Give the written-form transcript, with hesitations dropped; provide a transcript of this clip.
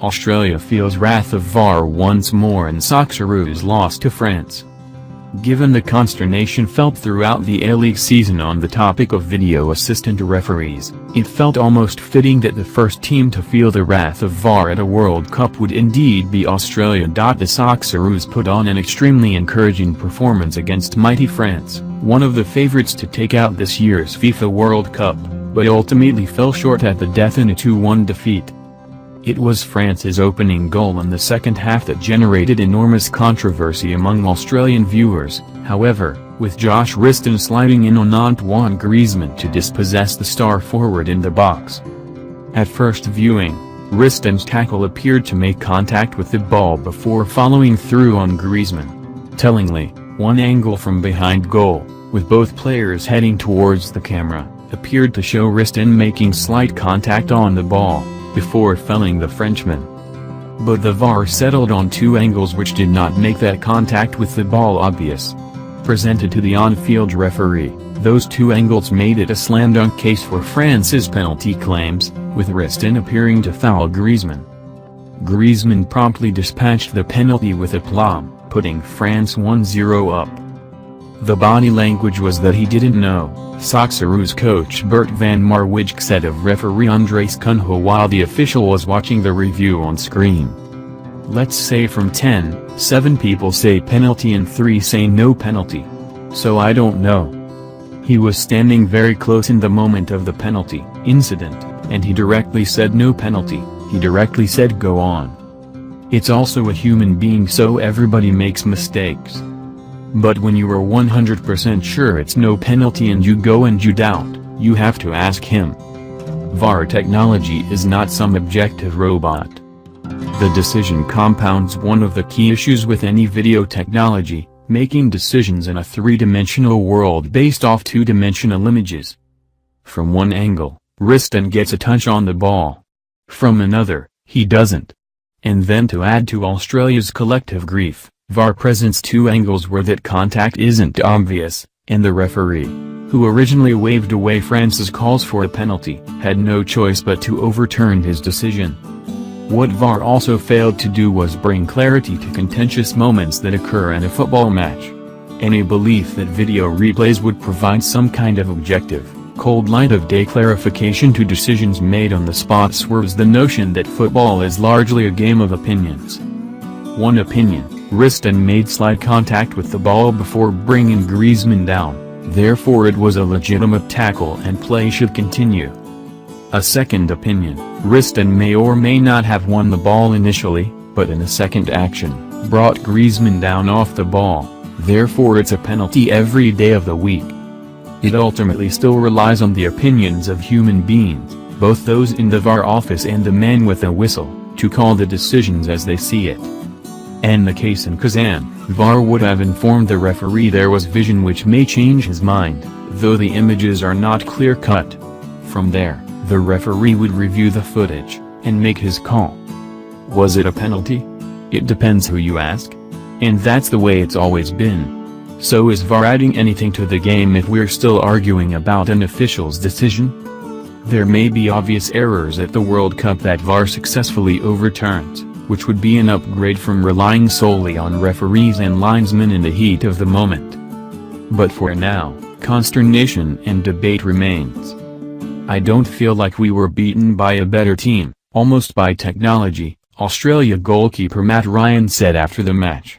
Australia feels wrath of VAR once more and Socceroos lost to France. Given the consternation felt throughout the A-League season on the topic of video assistant referees, it felt almost fitting that the first team to feel the wrath of VAR at a World Cup would indeed be Australia. The Socceroos put on an extremely encouraging performance against mighty France, one of the favourites to take out this year's FIFA World Cup, but ultimately fell short at the death in a 2-1 defeat. It was France's opening goal in the second half that generated enormous controversy among Australian viewers, however, with Josh Risdon sliding in on Antoine Griezmann to dispossess the star forward in the box. At first viewing, Risdon's tackle appeared to make contact with the ball before following through on Griezmann. Tellingly, one angle from behind goal, with both players heading towards the camera, appeared to show Risdon making slight contact on the ball, before felling the Frenchman. But the VAR settled on two angles which did not make that contact with the ball obvious. Presented to the on-field referee, those two angles made it a slam dunk case for France's penalty claims, with Risdon appearing to foul Griezmann. Griezmann promptly dispatched the penalty with aplomb, putting France 1-0 up. The body language was that he didn't know, Socceroos coach Bert van Marwijk said of referee Andrés Cunha while the official was watching the review on screen. Let's say from 10, 7 people say penalty and 3 say no penalty. So I don't know. He was standing very close in the moment of the penalty incident, and he directly said no penalty, he directly said go on. It's also a human being, so everybody makes mistakes. But when you are 100% sure it's no penalty and you go and you doubt, you have to ask him. VAR technology is not some objective robot. The decision compounds one of the key issues with any video technology, making decisions in a three-dimensional world based off two-dimensional images. From one angle, Risdon gets a touch on the ball. From another, he doesn't. And then to add to Australia's collective grief, VAR presents two angles where that contact isn't obvious, and the referee, who originally waved away France's calls for a penalty, had no choice but to overturn his decision. What VAR also failed to do was bring clarity to contentious moments that occur in a football match. Any belief that video replays would provide some kind of objective, cold light of day clarification to decisions made on the spot swerves the notion that football is largely a game of opinions. One opinion: Risdon made slight contact with the ball before bringing Griezmann down, therefore it was a legitimate tackle and play should continue. A second opinion: Risdon may or may not have won the ball initially, but in a second action, brought Griezmann down off the ball, therefore it's a penalty every day of the week. It ultimately still relies on the opinions of human beings, both those in the VAR office and the man with a whistle, to call the decisions as they see it. And the case in Kazan, VAR would have informed the referee there was vision which may change his mind, though the images are not clear-cut. From there, the referee would review the footage, and make his call. Was it a penalty? It depends who you ask. And that's the way it's always been. So is VAR adding anything to the game if we're still arguing about an official's decision? There may be obvious errors at the World Cup that VAR successfully overturns, which would be an upgrade from relying solely on referees and linesmen in the heat of the moment. But for now, consternation and debate remains. I don't feel like we were beaten by a better team, almost by technology, Australia goalkeeper Matt Ryan said after the match.